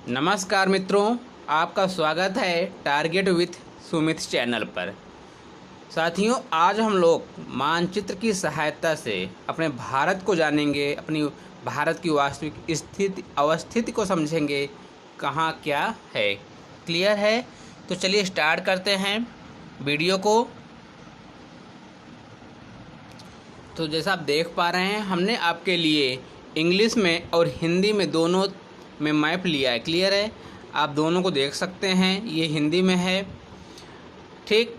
नमस्कार मित्रों, आपका स्वागत है टारगेट विथ सुमित चैनल पर। साथियों, आज हम लोग मानचित्र की सहायता से अपने भारत को जानेंगे, अपनी भारत की वास्तविक अवस्थिति को समझेंगे, कहाँ क्या है। क्लियर है? तो चलिए स्टार्ट करते हैं वीडियो को। तो जैसा आप देख पा रहे हैं, हमने आपके लिए इंग्लिश में और हिंदी में दोनों में मैप लिया है। क्लियर है? आप दोनों को देख सकते हैं, ये हिंदी में है, ठीक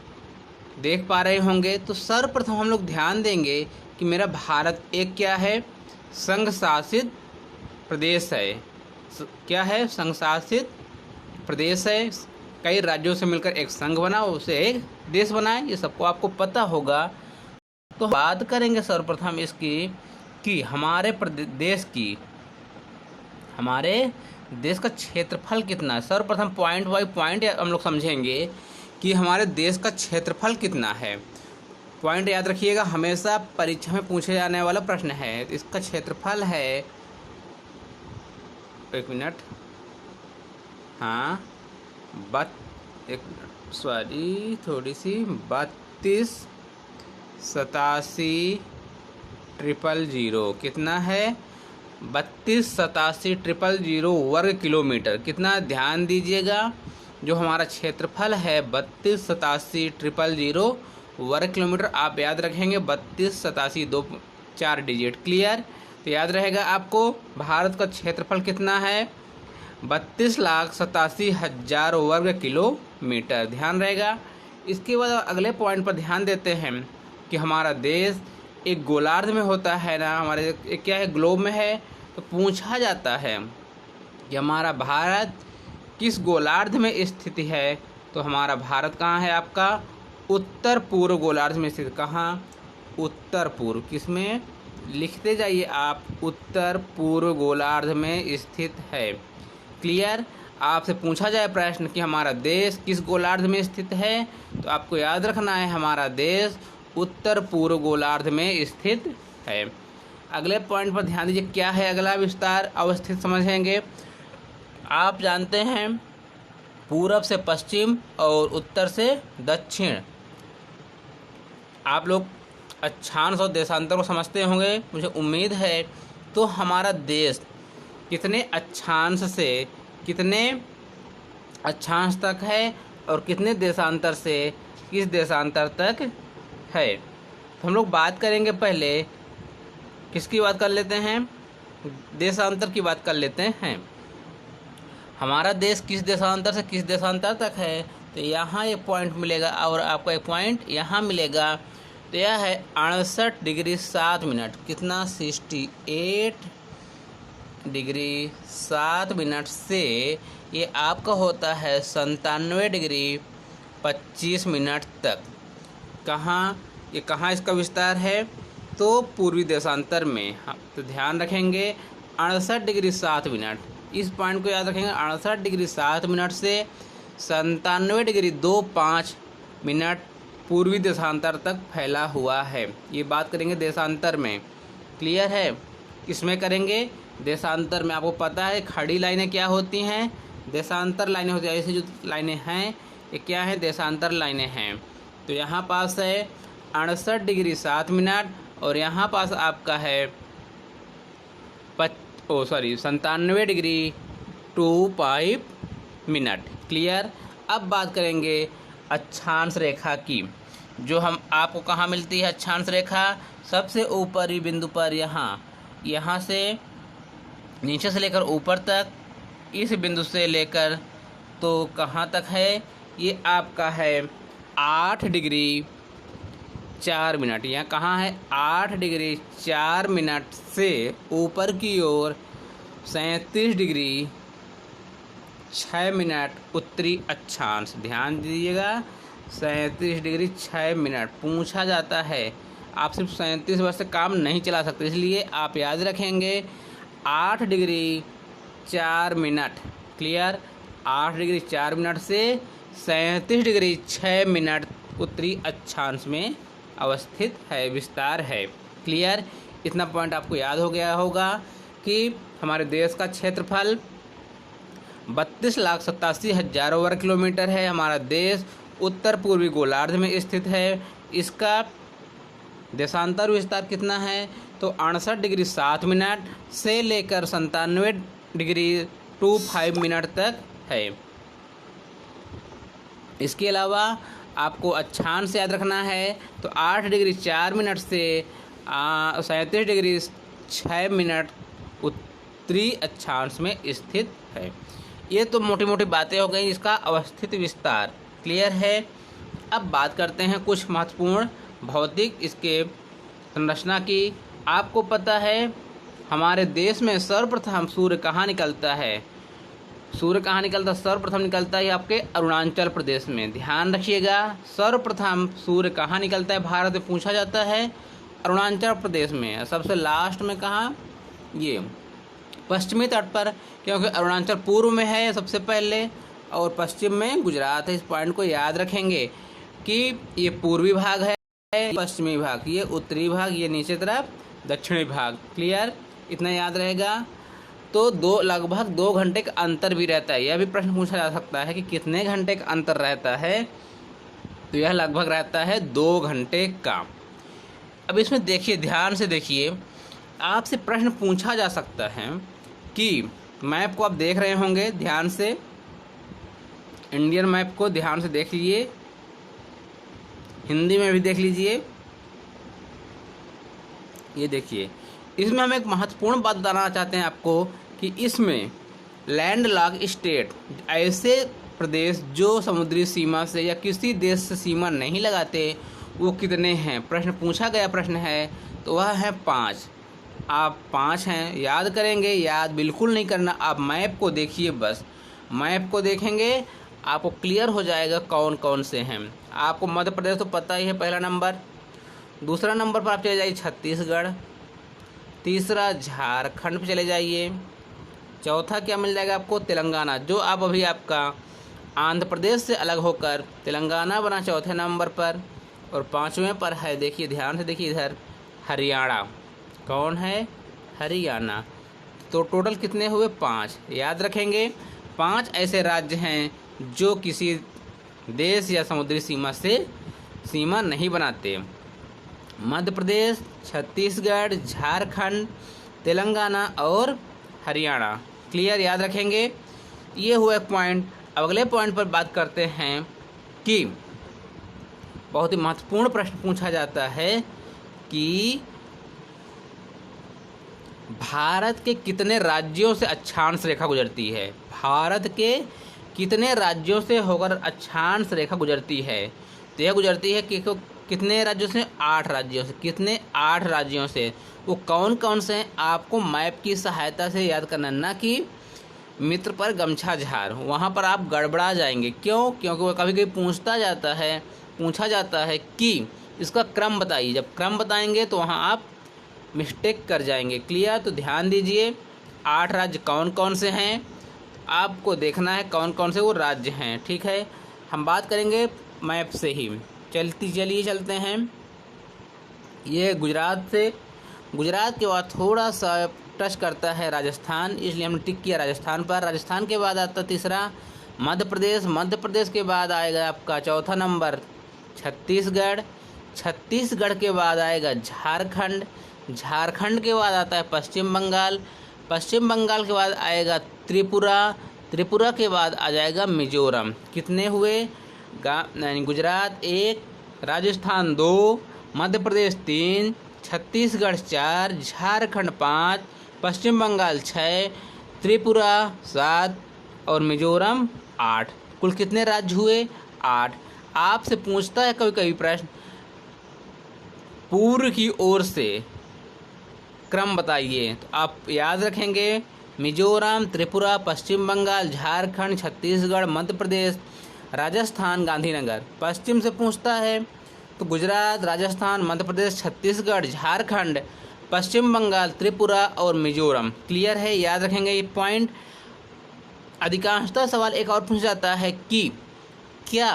देख पा रहे होंगे। तो सर्वप्रथम हम लोग ध्यान देंगे कि मेरा भारत एक क्या है, संघ शासित प्रदेश है। क्या है? संघ शासित प्रदेश है। कई राज्यों से मिलकर एक संघ बना, उसे एक देश बनाए, ये सबको आपको पता होगा। तो बात करेंगे सर्वप्रथम इसकी कि हमारे देश का क्षेत्रफल कितना है। सर्वप्रथम पॉइंट बाय पॉइंट हम लोग समझेंगे कि हमारे देश का क्षेत्रफल कितना है। पॉइंट याद रखिएगा, हमेशा परीक्षा में पूछे जाने वाला प्रश्न है। इसका क्षेत्रफल है, एक मिनट, हाँ, थोड़ी सी 32,87,000 कितना है? 32,87,000 वर्ग किलोमीटर। कितना? ध्यान दीजिएगा, जो हमारा क्षेत्रफल है 32,87,000 वर्ग किलोमीटर। आप याद रखेंगे 32,87 दो 4 डिजिट। क्लियर? तो याद रहेगा आपको भारत का क्षेत्रफल कितना है, 32,87,000 वर्ग किलोमीटर। ध्यान रहेगा। इसके बाद अगले पॉइंट पर ध्यान देते हैं कि हमारा देश एक गोलार्ध में होता है ना, हमारे एक क्या है, ग्लोब में है। तो पूछा जाता है कि हमारा भारत किस गोलार्ध में स्थित है। तो हमारा भारत कहाँ है आपका? उत्तर पूर्व गोलार्ध में स्थित। कहाँ? उत्तर पूर्व। किसमें? लिखते जाइए आप, उत्तर पूर्व गोलार्ध में स्थित है। क्लियर? आपसे पूछा जाए प्रश्न कि हमारा देश किस गोलार्ध में स्थित है, तो आपको याद रखना है हमारा देश उत्तर पूर्व गोलार्ध में स्थित है। अगले पॉइंट पर ध्यान दीजिए, क्या है अगला विस्तार अवस्थित समझेंगे। आप जानते हैं पूरब से पश्चिम और उत्तर से दक्षिण। आप लोग अक्षांश और देशांतर को समझते होंगे, मुझे उम्मीद है। तो हमारा देश कितने अक्षांश से कितने अक्षांश तक है और कितने देशांतर से किस देशांतर तक है। तो हम लोग बात करेंगे, पहले किसकी बात कर लेते हैं, देशांतर की बात कर लेते हैं। हमारा देश किस देशांतर से किस देशांतर तक है, तो यहाँ एक पॉइंट मिलेगा और आपको एक पॉइंट यहाँ मिलेगा। तो यह है 68 डिग्री 7 मिनट। कितना? 68 डिग्री 7 मिनट से ये आपका होता है 97 डिग्री 25 मिनट तक। कहाँ? ये कहाँ इसका विस्तार है? तो पूर्वी देशांतर में। तो ध्यान रखेंगे 68 डिग्री 7 मिनट, इस पॉइंट को याद रखेंगे। 68 डिग्री 7 मिनट से 97 डिग्री 25 मिनट पूर्वी देशांतर तक फैला हुआ है। ये बात करेंगे देशांतर में। क्लियर है? इसमें करेंगे देशांतर में। आपको पता है खड़ी लाइनें क्या होती हैं, देशांतर लाइनें होती हैं। ऐसे जो लाइनें हैं ये क्या है, देशांतर लाइनें हैं। तो यहाँ पास है 68 डिग्री 7 मिनट और यहाँ पास आपका है 97 डिग्री 25 मिनट। क्लियर? अब बात करेंगे अक्षांश रेखा की, जो हम आपको कहाँ मिलती है अक्षांश रेखा? सबसे ऊपरी बिंदु पर, यहाँ से नीचे से लेकर ऊपर तक, इस बिंदु से लेकर तो कहाँ तक है, ये आपका है 8 डिग्री 4 मिनट। यहाँ कहाँ है? 8 डिग्री 4 मिनट से ऊपर की ओर 37 डिग्री 6 मिनट उत्तरी अक्षांश। ध्यान दीजिएगा, 37 डिग्री 6 मिनट पूछा जाता है। आप सिर्फ 37 वर्ष से काम नहीं चला सकते, इसलिए आप याद रखेंगे 8 degree 4 minute. Clear? 8 degree 4 minute से 37 डिग्री 6 मिनट उत्तरी अक्षांश में अवस्थित है, विस्तार है। क्लियर? इतना पॉइंट आपको याद हो गया होगा कि हमारे देश का क्षेत्रफल 32,87,000 वर्ग किलोमीटर है। हमारा देश उत्तर पूर्वी गोलार्ध में स्थित है। इसका देशांतर विस्तार कितना है? तो 68 डिग्री 7 मिनट से लेकर 97 डिग्री 25 मिनट तक है। इसके अलावा आपको अक्षांश याद रखना है, तो 8 डिग्री 4 मिनट से 37 डिग्री 6 मिनट उत्तरी अक्षांश में स्थित है। ये तो मोटी मोटी बातें हो गई, इसका अवस्थित विस्तार क्लियर है। अब बात करते हैं कुछ महत्वपूर्ण भौतिक इसके संरचना की। आपको पता है हमारे देश में सर्वप्रथम सूर्य कहाँ निकलता है? सूर्य कहाँ निकलता? सर्वप्रथम निकलता है आपके अरुणाचल प्रदेश में। ध्यान रखिएगा, सर्वप्रथम सूर्य कहाँ निकलता है भारत में पूछा जाता है? अरुणाचल प्रदेश में। सबसे लास्ट में कहाँ? ये पश्चिमी तट पर, क्योंकि अरुणाचल पूर्व में है सबसे पहले और पश्चिम में गुजरात है। इस पॉइंट को याद रखेंगे कि ये पूर्वी भाग है, पश्चिमी भाग, ये उत्तरी भाग, ये नीचे तरफ दक्षिणी भाग। क्लियर? इतना याद रहेगा। तो लगभग 2 घंटे का अंतर भी रहता है। यह भी प्रश्न पूछा जा सकता है कि कितने घंटे का अंतर रहता है? तो यह लगभग रहता है 2 घंटे का। अब इसमें देखिए, ध्यान से देखिए, आपसे प्रश्न पूछा जा सकता है कि मैप को आप देख रहे होंगे ध्यान से, इंडियन मैप को ध्यान से देख लीजिए, हिंदी में भी देख लीजिए। ये देखिए, इसमें हम एक महत्वपूर्ण बात बताना चाहते हैं आपको कि इसमें लैंडलॉक स्टेट, ऐसे प्रदेश जो समुद्री सीमा से या किसी देश से सीमा नहीं लगाते, वो कितने हैं? प्रश्न पूछा गया प्रश्न है, तो वह है 5। आप 5 हैं, याद करेंगे, याद बिल्कुल नहीं करना। आप मैप को देखिए, बस मैप को देखेंगे आपको क्लियर हो जाएगा कौन कौन से हैं। आपको मध्य प्रदेश तो पता ही है, पहला नंबर। दूसरा नंबर पर आप चले जाइए छत्तीसगढ़, तीसरा झारखंड पे चले जाइए, चौथा क्या मिल जाएगा आपको? तेलंगाना, जो आप अभी आपका आंध्र प्रदेश से अलग होकर तेलंगाना बना चौथे नंबर पर। और 5वें पर है, देखिए ध्यान से देखिए इधर, हरियाणा। कौन है? हरियाणा। तो टोटल कितने हुए? 5। याद रखेंगे, 5 ऐसे राज्य हैं जो किसी देश या समुद्री सीमा से सीमा नहीं बनाते। मध्य प्रदेश, छत्तीसगढ़, झारखंड, तेलंगाना और हरियाणा। क्लियर? याद रखेंगे। ये हुआ एक पॉइंट। अब अगले पॉइंट पर बात करते हैं कि बहुत ही महत्वपूर्ण प्रश्न पूछा जाता है कि भारत के कितने राज्यों से अक्षांश रेखा गुजरती है? भारत के कितने राज्यों से होकर अक्षांश रेखा गुजरती है? तो यह गुजरती है कि कितने राज्यों से? 8 राज्यों से। कितने? 8 राज्यों से। वो कौन कौन से हैं? आपको मैप की सहायता से याद करना, ना कि मित्र पर गमछा झार, वहाँ पर आप गड़बड़ा जाएंगे। क्यों? क्योंकि वो कभी कभी पूछा जाता है कि इसका क्रम बताइए। जब क्रम बताएंगे तो वहाँ आप मिस्टेक कर जाएंगे। क्लियर? तो ध्यान दीजिए, 8 राज्य कौन कौन से हैं आपको देखना है, कौन कौन से वो राज्य हैं। ठीक है, हम बात करेंगे मैप से ही। चलते हैं। ये गुजरात से, गुजरात के बाद थोड़ा सा टच करता है राजस्थान, इसलिए हमने टिक किया राजस्थान पर। राजस्थान के बाद आता तीसरा मध्य प्रदेश। मध्य प्रदेश के बाद आएगा आपका चौथा नंबर छत्तीसगढ़। छत्तीसगढ़ के बाद आएगा झारखंड। झारखंड के बाद आता है पश्चिम बंगाल। पश्चिम बंगाल के बाद आएगा त्रिपुरा। त्रिपुरा के बाद आ जाएगा मिजोरम। कितने हुए? गुजरात 1, राजस्थान 2, मध्य प्रदेश 3, छत्तीसगढ़ 4, झारखंड 5, पश्चिम बंगाल 6, त्रिपुरा 7 और मिजोरम 8। कुल कितने राज्य हुए? 8। आपसे पूछता है कभी कभी प्रश्न, पूर्व की ओर से क्रम बताइए, तो आप याद रखेंगे मिजोरम, त्रिपुरा, पश्चिम बंगाल, झारखंड, छत्तीसगढ़, मध्य प्रदेश, राजस्थान, गांधीनगर। पश्चिम से पूछता है तो गुजरात, राजस्थान, मध्य प्रदेश, छत्तीसगढ़, झारखंड, पश्चिम बंगाल, त्रिपुरा और मिजोरम। क्लियर है? याद रखेंगे ये पॉइंट। अधिकांशतः सवाल एक और पूछा जाता है कि क्या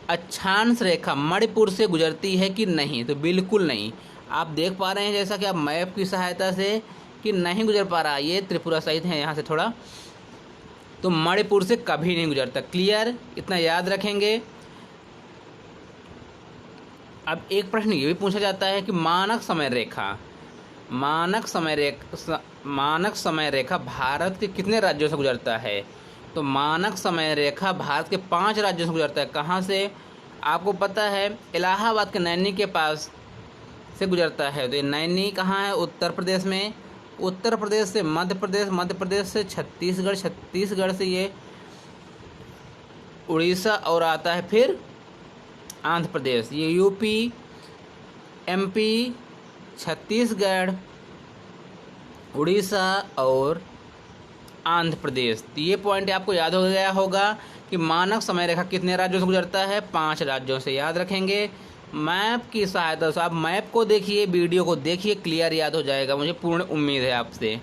अक्षांश रेखा मणिपुर से गुजरती है कि नहीं? तो बिल्कुल नहीं। आप देख पा रहे हैं जैसा कि आप मैप की सहायता से कि नहीं गुजर पा रहा। ये त्रिपुरा सहित है, यहाँ से थोड़ा तो मणिपुर से कभी नहीं गुजरता। क्लियर, इतना याद रखेंगे। अब एक प्रश्न ये भी पूछा जाता है कि मानक समय रेखा भारत के कितने राज्यों से गुजरता है। तो मानक समय रेखा भारत के 5 राज्यों से गुजरता है। कहाँ से? आपको पता है इलाहाबाद के नैनी के पास से गुजरता है। तो ये नैनी कहाँ है? उत्तर प्रदेश में। उत्तर प्रदेश से मध्य प्रदेश, मध्य प्रदेश से छत्तीसगढ़, छत्तीसगढ़ से ये उड़ीसा और आता है फिर आंध्र प्रदेश। ये यूपी, एमपी, छत्तीसगढ़, उड़ीसा और आंध्र प्रदेश। तो ये पॉइंट आपको याद हो गया होगा कि मानक समय रेखा कितने राज्यों से गुजरता है? 5 राज्यों से। याद रखेंगे। मैप की सहायता से आप मैप को देखिए, वीडियो को देखिए, क्लियर याद हो जाएगा, मुझे पूर्ण उम्मीद है आपसे।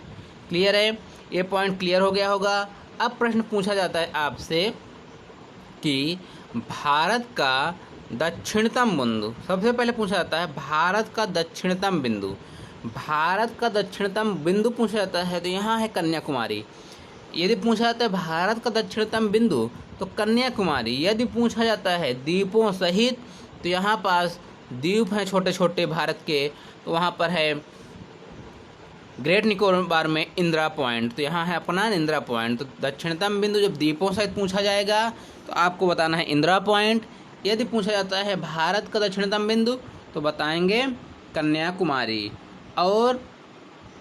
क्लियर है? ये पॉइंट क्लियर हो गया होगा। अब प्रश्न पूछा जाता है आपसे कि भारत का दक्षिणतम बिंदु, सबसे पहले पूछा जाता है भारत का दक्षिणतम बिंदु। भारत का दक्षिणतम बिंदु पूछा जाता है तो यहाँ है कन्याकुमारी। यदि पूछा जाता है भारत का दक्षिणतम बिंदु तो कन्याकुमारी। यदि पूछा जाता है द्वीपों सहित तो यहाँ पास द्वीप हैं छोटे छोटे भारत के, तो वहाँ पर है ग्रेट निकोबार में इंदिरा पॉइंट। तो यहाँ है अपना इंदिरा पॉइंट। तो दक्षिणतम बिंदु जब द्वीपों सहित पूछा जाएगा तो आपको बताना है इंदिरा पॉइंट। यदि पूछा जाता है भारत का दक्षिणतम बिंदु तो बताएंगे कन्याकुमारी। और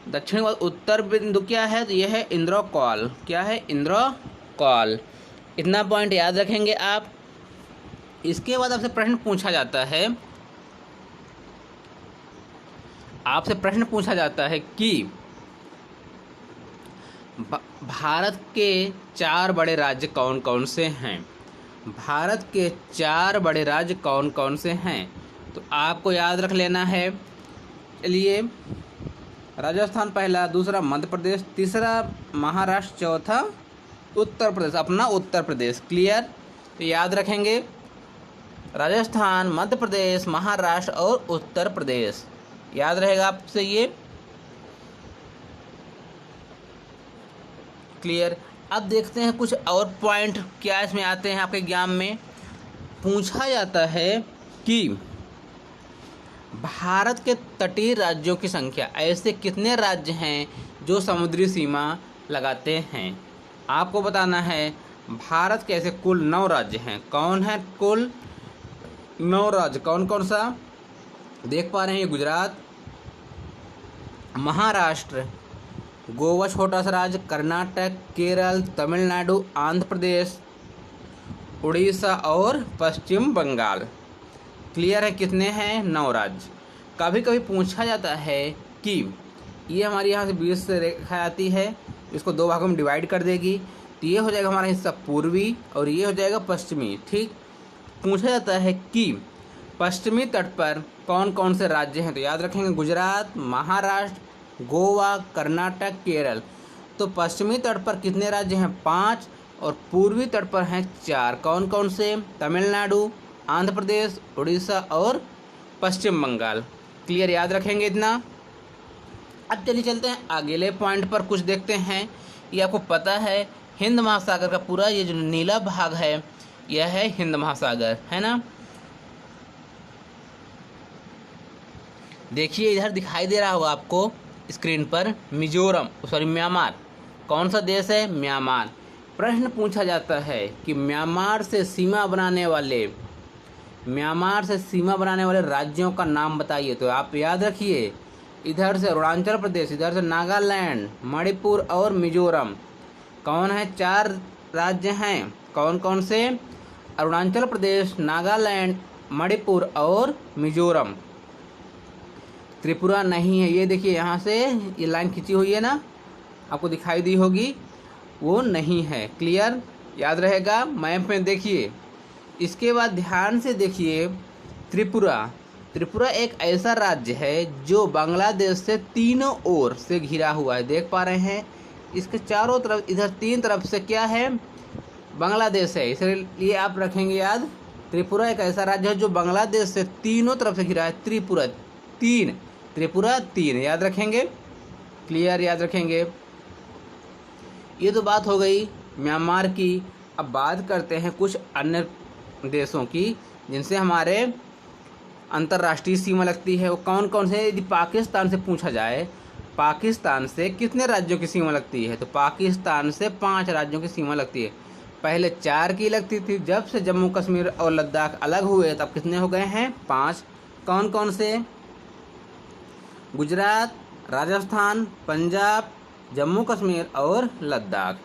दक्षिण उत्तर बिंदु क्या है? तो यह है इंद्रकौल। क्या है? इंद्रकौल। इतना पॉइंट याद रखेंगे आप। इसके बाद आपसे प्रश्न पूछा जाता है कि भारत के 4 बड़े राज्य कौन कौन से हैं। भारत के 4 बड़े राज्य कौन कौन से हैं? तो आपको याद रख लेना है। चलिए, राजस्थान पहला, दूसरा मध्य प्रदेश, तीसरा महाराष्ट्र, चौथा उत्तर प्रदेश, अपना उत्तर प्रदेश। क्लियर? तो याद रखेंगे राजस्थान, मध्य प्रदेश, महाराष्ट्र और उत्तर प्रदेश। याद रहेगा आपसे ये। क्लियर? अब देखते हैं कुछ और पॉइंट क्या इसमें आते हैं। आपके एग्जाम में पूछा जाता है कि भारत के तटीय राज्यों की संख्या, ऐसे कितने राज्य हैं जो समुद्री सीमा लगाते हैं। आपको बताना है भारत के ऐसे कुल 9 राज्य हैं। कौन है? कुल 9 राज्य। कौन कौन सा देख पा रहे हैं? ये गुजरात, महाराष्ट्र, गोवा छोटा सा राज्य, कर्नाटक, केरल, तमिलनाडु, आंध्र प्रदेश, उड़ीसा और पश्चिम बंगाल। क्लियर है? कितने हैं? 9 राज्य। कभी कभी पूछा जाता है कि ये हमारी यहाँ से 20 से रेखा आती है, इसको 2 भागों में डिवाइड कर देगी, तो ये हो जाएगा हमारा हिस्सा पूर्वी और ये हो जाएगा पश्चिमी। ठीक? पूछा जाता है कि पश्चिमी तट पर कौन कौन से राज्य हैं। तो याद रखेंगे गुजरात, महाराष्ट्र, गोवा, कर्नाटक, केरल। तो पश्चिमी तट पर कितने राज्य हैं? 5। और पूर्वी तट पर हैं 4। कौन कौन से? तमिलनाडु, आंध्र प्रदेश, उड़ीसा और पश्चिम बंगाल। क्लियर? याद रखेंगे इतना। अब चलिए चलते हैं अगले पॉइंट पर, कुछ देखते हैं। ये आपको पता है हिंद महासागर का पूरा ये जो नीला भाग है यह है हिंद महासागर, है ना। देखिए इधर दिखाई दे रहा होगा आपको स्क्रीन पर म्यांमार। कौन सा देश है? म्यांमार। प्रश्न पूछा जाता है कि म्यांमार से सीमा बनाने वाले राज्यों का नाम बताइए। तो आप याद रखिए, इधर से अरुणाचल प्रदेश, इधर से नागालैंड, मणिपुर और मिजोरम। कौन है? 4 राज्य हैं। कौन कौन से? अरुणाचल प्रदेश, नागालैंड, मणिपुर और मिजोरम। त्रिपुरा नहीं है। ये देखिए यहाँ से ये लाइन खींची हुई है ना, आपको दिखाई दी होगी, वो नहीं है। क्लियर? याद रहेगा। मैप में देखिए। इसके बाद ध्यान से देखिए, त्रिपुरा एक ऐसा राज्य है जो बांग्लादेश से तीनों ओर से घिरा हुआ है। देख पा रहे हैं इसके चारों तरफ, इधर 3 तरफ से क्या है? बांग्लादेश है। इसलिए आप रखेंगे याद, त्रिपुरा एक ऐसा राज्य है जो बांग्लादेश से तीनों तरफ से घिरा है। त्रिपुरा 3 याद रखेंगे। क्लियर? याद रखेंगे। ये तो बात हो गई म्यांमार की। अब बात करते हैं कुछ अन्य देशों की जिनसे हमारे अंतर्राष्ट्रीय सीमा लगती है। वो कौन कौन से? यदि पाकिस्तान से पूछा जाए, पाकिस्तान से कितने राज्यों की सीमा लगती है, तो पाकिस्तान से 5 राज्यों की सीमा लगती है। पहले 4 की लगती थी, जब से जम्मू कश्मीर और लद्दाख अलग हुए तब कितने हो गए हैं? 5। कौन कौन से? गुजरात, राजस्थान, पंजाब, जम्मू कश्मीर और लद्दाख।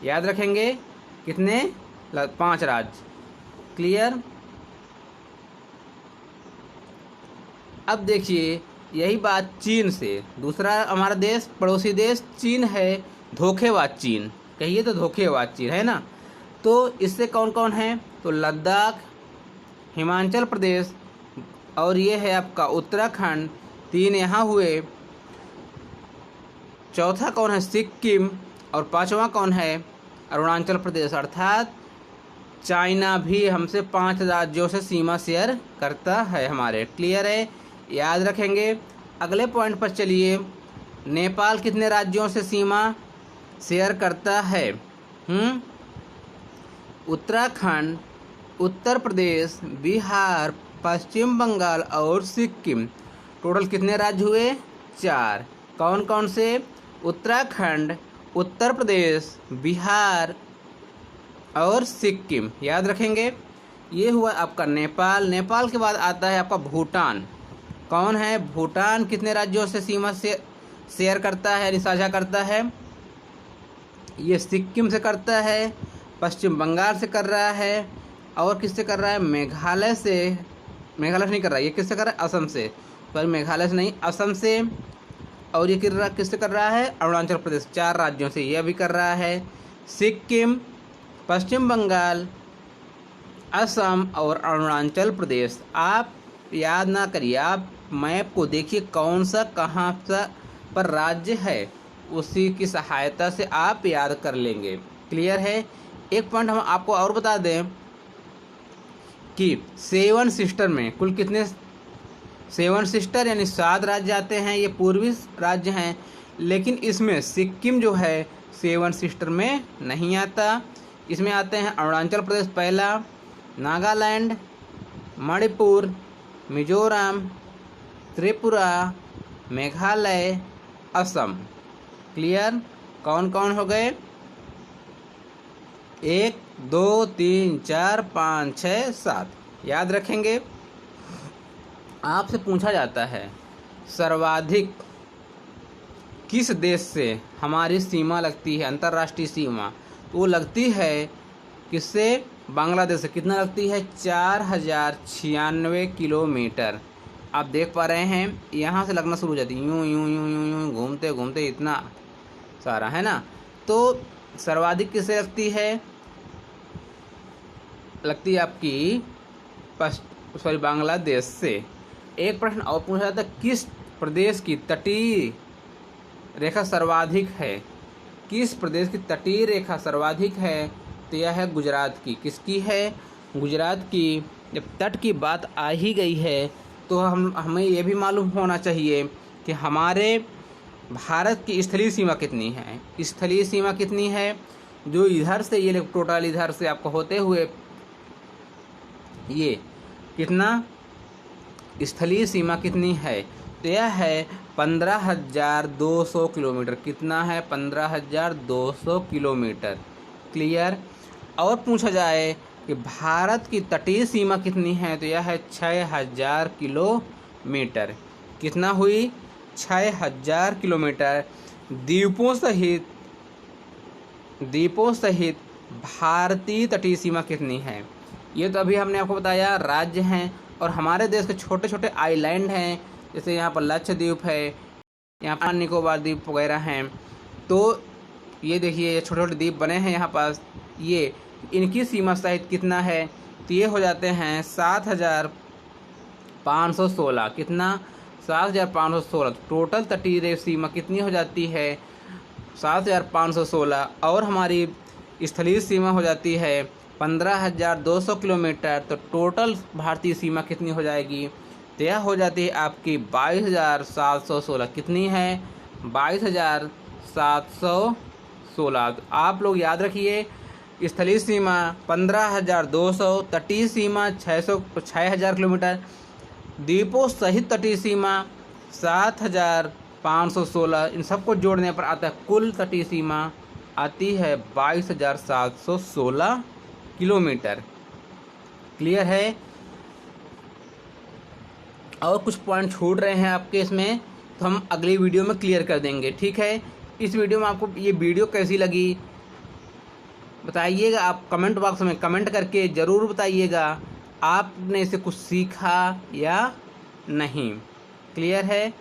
याद रखेंगे कितने? 5 राज्य। क्लियर? अब देखिए यही बात चीन से। दूसरा हमारा देश, पड़ोसी देश चीन है। धोखेबाज चीन, कहिए तो धोखेबाज चीन है ना। तो इससे कौन कौन है? तो लद्दाख, हिमाचल प्रदेश और ये है आपका उत्तराखंड। 3 यहाँ हुए। चौथा कौन है? सिक्किम। और 5वां कौन है? अरुणाचल प्रदेश। अर्थात चाइना भी हमसे 5 राज्यों से सीमा शेयर करता है हमारे। क्लियर है? याद रखेंगे। अगले पॉइंट पर चलिए। नेपाल कितने राज्यों से सीमा शेयर करता है? उत्तराखंड, उत्तर प्रदेश, बिहार, पश्चिम बंगाल और सिक्किम। टोटल कितने राज्य हुए? 4। कौन कौन से? उत्तराखंड, उत्तर प्रदेश, बिहार और सिक्किम। याद रखेंगे। ये हुआ आपका नेपाल। नेपाल के बाद आता है आपका भूटान। कौन है? भूटान कितने राज्यों से सीमा से शेयर करता है, साझा करता है? ये सिक्किम से करता है, पश्चिम बंगाल से कर रहा है और किससे कर रहा है? मेघालय से। मेघालय से नहीं कर रहा है, ये किससे कर रहा है? असम से। पर मेघालय से नहीं, असम से। और ये किससे कर रहा है? अरुणाचल प्रदेश। 4 राज्यों से यह भी कर रहा है। सिक्किम, पश्चिम बंगाल, असम और अरुणाचल प्रदेश। आप याद ना करिए, आप मैप को देखिए कौन सा कहाँ सा पर राज्य है, उसी की सहायता से आप याद कर लेंगे। क्लियर है? एक पॉइंट हम आपको और बता दें कि 7 सिस्टर में कुल कितने? 7 सिस्टर यानी 7 राज्य आते हैं। ये पूर्वी राज्य हैं, लेकिन इसमें सिक्किम जो है 7 सिस्टर में नहीं आता। इसमें आते हैं अरुणाचल प्रदेश पहला, नागालैंड, मणिपुर, मिजोरम, त्रिपुरा, मेघालय, असम। क्लियर? कौन कौन हो गए? 1 2 3 4 5 6 7। याद रखेंगे। आपसे पूछा जाता है सर्वाधिक किस देश से हमारी सीमा लगती है, अंतर्राष्ट्रीय सीमा? तो वो लगती है किससे? बांग्लादेश से। कितना लगती है? 4096 किलोमीटर। आप देख पा रहे हैं यहाँ से लगना शुरू हो जाती है, यूँ यूँ यूँ यूँ यूँ घूमते घूमते इतना सारा, है ना। तो सर्वाधिक किससे लगती है? लगती है आपकी बांग्लादेश से। एक प्रश्न और पूछा जाता है, किस प्रदेश की तटीय रेखा सर्वाधिक है? किस प्रदेश की तटीय रेखा सर्वाधिक है? तो यह है गुजरात की। किसकी है? गुजरात की। जब तट की बात आ ही गई है तो हमें ये भी मालूम होना चाहिए कि हमारे भारत की स्थलीय सीमा कितनी है। स्थलीय सीमा कितनी है? जो इधर से ये टोटल इधर से आपको होते हुए ये कितना स्थलीय सीमा कितनी है? तो यह है 15,200 किलोमीटर। कितना है? 15,200 किलोमीटर। क्लियर? और पूछा जाए कि भारत की तटीय सीमा कितनी है, तो यह है 6,000 किलोमीटर। कितना हुई? 6,000 किलोमीटर। द्वीपों सहित भारतीय तटीय सीमा कितनी है? ये तो अभी हमने आपको बताया राज्य हैं, और हमारे देश के छोटे छोटे आइलैंड हैं, जैसे यहाँ पर लक्षद्वीप है, यहाँ पर निकोबार द्वीप वगैरह हैं। तो ये देखिए छोटे छोटे द्वीप बने हैं यहाँ पास। ये इनकी सीमा सहित कितना है? तो ये हो जाते हैं 7,516। कितना? 7,516। टोटल तटीय सीमा कितनी हो जाती है? 7,516। और हमारी स्थलीय सीमा हो जाती है 15,200 किलोमीटर। तो टोटल भारतीय सीमा कितनी हो जाएगी? तो यह हो जाती है आपकी 22,716। कितनी है? 22,716। 16। आप लोग याद रखिए, स्थलीय सीमा 15,200, तटीय सीमा 6,000 किलोमीटर, द्वीपों सहित तटीय सीमा 7,516। इन सबको जोड़ने पर आता है कुल तटीय सीमा आती है 22,716 किलोमीटर। क्लियर है? और कुछ पॉइंट छूट रहे हैं आपके इसमें, तो हम अगली वीडियो में क्लियर कर देंगे। ठीक है, इस वीडियो में आपको ये वीडियो कैसी लगी बताइएगा। आप कमेंट बॉक्स में कमेंट करके ज़रूर बताइएगा आपने इसे कुछ सीखा या नहीं। क्लियर है?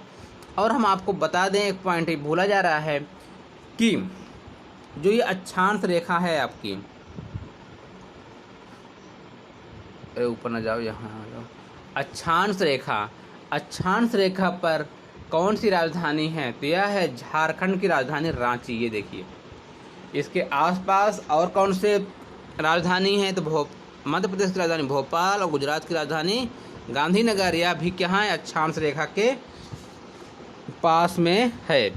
और हम आपको बता दें, एक पॉइंट ही भूला जा रहा है कि जो ये अक्षांश रेखा है आपकी, ऊपर न जाओ, यहाँ आ जाओ। अक्षांश रेखा पर कौन सी राजधानी है? तो यह है झारखंड की राजधानी रांची। ये देखिए, इसके आसपास और कौन से राजधानी है? तो मध्य प्रदेश की राजधानी भोपाल और गुजरात की राजधानी गांधीनगर, यह भी क्या है? अक्षांश रेखा के पास में है।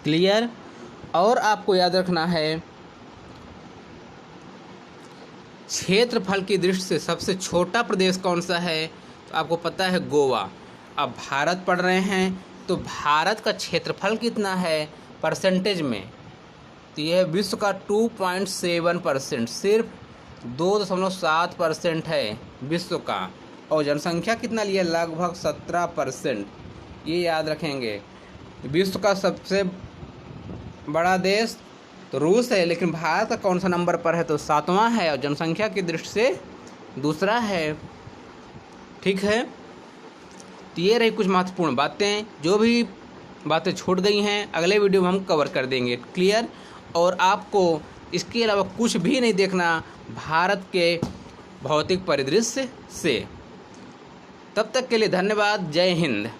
क्लियर? और आपको याद रखना है, क्षेत्रफल की दृष्टि से सबसे छोटा प्रदेश कौन सा है? तो आपको पता है, गोवा। अब भारत पढ़ रहे हैं तो भारत का क्षेत्रफल कितना है परसेंटेज में? तो यह विश्व का 2.7%, सिर्फ 2.7% है विश्व का। और जनसंख्या कितना लिया? लगभग 17%। ये याद रखेंगे। विश्व का सबसे बड़ा देश तो रूस है, लेकिन भारत का कौन सा नंबर पर है? तो 7वां है, और जनसंख्या की दृष्टि से दूसरा है। ठीक है, तो ये रही कुछ महत्वपूर्ण बातें। जो भी बातें छूट गई हैं अगले वीडियो में हम कवर कर देंगे। क्लियर? और आपको इसके अलावा कुछ भी नहीं देखना भारत के भौतिक परिदृश्य से। तब तक के लिए धन्यवाद। जय हिंद।